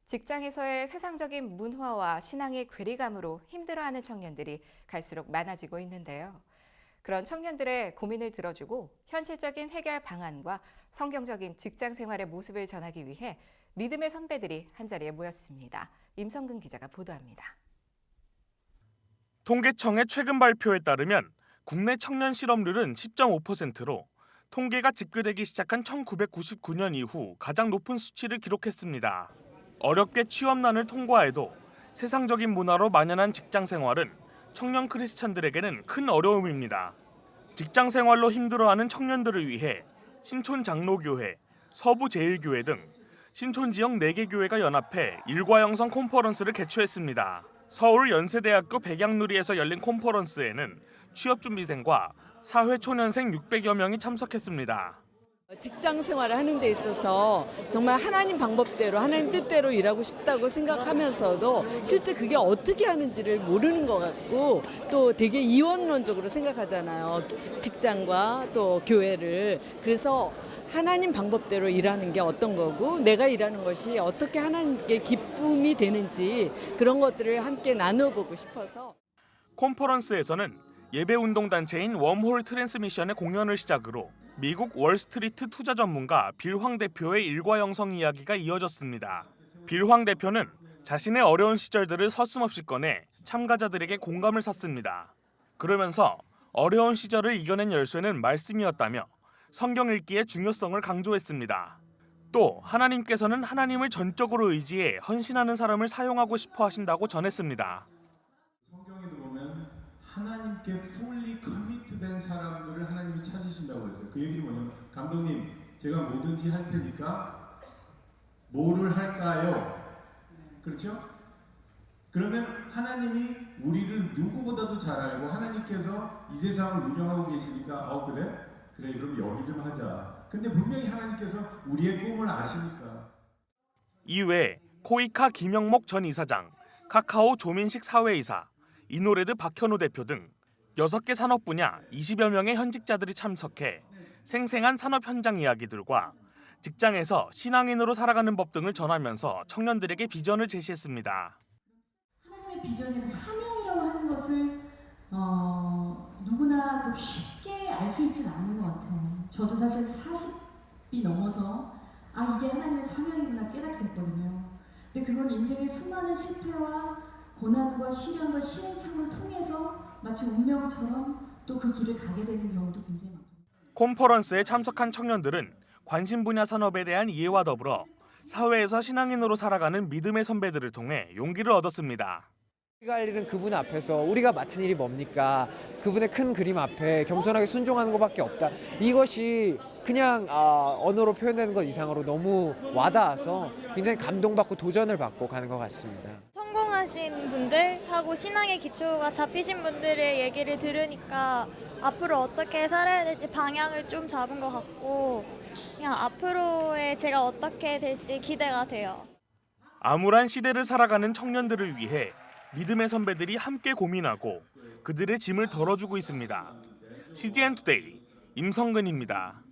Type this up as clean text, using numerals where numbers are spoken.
직장에서의 세상적인 문화와 신앙의 괴리감으로 힘들어하는 청년들이 갈수록 많아지고 있는데요. 그런 청년들의 고민을 들어주고 현실적인 해결 방안과 성경적인 직장 생활의 모습을 전하기 위해 믿음의 선배들이 한자리에 모였습니다. 임성근 기자가 보도합니다. 통계청의 최근 발표에 따르면 국내 청년 실업률은 10.5%로 통계가 집계되기 시작한 1999년 이후 가장 높은 수치를 기록했습니다. 어렵게 취업난을 통과해도 세상적인 문화로 만연한 직장 생활은 청년 크리스찬들에게는 큰 어려움입니다. 직장 생활로 힘들어하는 청년들을 위해 신촌 장로교회, 서부제일교회 등 신촌 지역 4개 교회가 연합해 일과영성 콘퍼런스를 개최했습니다. 서울 연세대학교 백양누리에서 열린 콘퍼런스에는 취업준비생과 사회초년생 600여 명이 참석했습니다. 직장 생활을 하는 데 있어서 정말 하나님 방법대로 하나님 뜻대로 일하고 싶다고 생각하면서도 실제 그게 어떻게 하는지를 모르는 것 같고 또 되게 이원론적으로 생각하잖아요. 직장과 또 교회를. 그래서 하나님 방법대로 일하는 게 어떤 거고 내가 일하는 것이 어떻게 하나님께 기쁨이 되는지 그런 것들을 함께 나눠보고 싶어서. 콘퍼런스에서는 예배운동단체인 웜홀 트랜스미션의 공연을 시작으로 미국 월스트리트 투자 전문가 빌 황 대표의 일과영성 이야기가 이어졌습니다. 빌 황 대표는 자신의 어려운 시절들을 서슴없이 꺼내 참가자들에게 공감을 샀습니다. 그러면서 어려운 시절을 이겨낸 열쇠는 말씀이었다며 성경 읽기의 중요성을 강조했습니다. 또 하나님께서는 하나님을 전적으로 의지해 헌신하는 사람을 사용하고 싶어 하신다고 전했습니다. 성경에도 보면 하나님께 fully commit된 사람들을 하나님이 찾으신다고 했어요. 그 얘기는 뭐냐면 감독님 제가 뭐든지 할 테니까 뭐를 할까요? 그렇죠? 그러면 하나님이 우리를 누구보다도 잘 알고 하나님께서 이 세상을 운영하고 계시니까 그래 그럼 여기 좀 하자. 근데 분명히 하나님께서 우리의 꿈을 아시니까. 이외에 코이카 김영목 전 이사장, 카카오 조민식 사회이사, 이노레드 박현우 대표 등 6개 산업 분야 20여 명의 현직자들이 참석해 생생한 산업 현장 이야기들과 직장에서 신앙인으로 살아가는 법 등을 전하면서 청년들에게 비전을 제시했습니다. 하나님의 비전은 사명이라고 하는 것을 누구나 그렇게 쉽게 알 수 있지는 않은 것 같아요. 저도 사실 40이 넘어서 이게 하나님의 사명이구나 깨닫게 됐거든요. 근데 그건 인생의 수많은 실패와 고난과 시련과 시행착오를 통해서 마치 운명처럼 또 그 길을 가게 되는 경우도 굉장히 많습니다. 콘퍼런스에 참석한 청년들은 관심 분야 산업에 대한 이해와 더불어 사회에서 신앙인으로 살아가는 믿음의 선배들을 통해 용기를 얻었습니다. 우리가 할 일은 그분 앞에서 우리가 맡은 일이 뭡니까? 그분의 큰 그림 앞에 겸손하게 순종하는 것밖에 없다. 이것이 그냥 언어로 표현되는 것 이상으로 너무 와닿아서 굉장히 감동받고 도전을 받고 가는 것 같습니다. 성공하신 분들하고 신앙의 기초가 잡히신 분들의 얘기를 들으니까 앞으로 어떻게 살아야 될지 방향을 좀 잡은 것 같고 그냥 앞으로의 제가 어떻게 될지 기대가 돼요. 암울한 시대를 살아가는 청년들을 위해 믿음의 선배들이 함께 고민하고 그들의 짐을 덜어주고 있습니다. CGN 투데이 임성근입니다.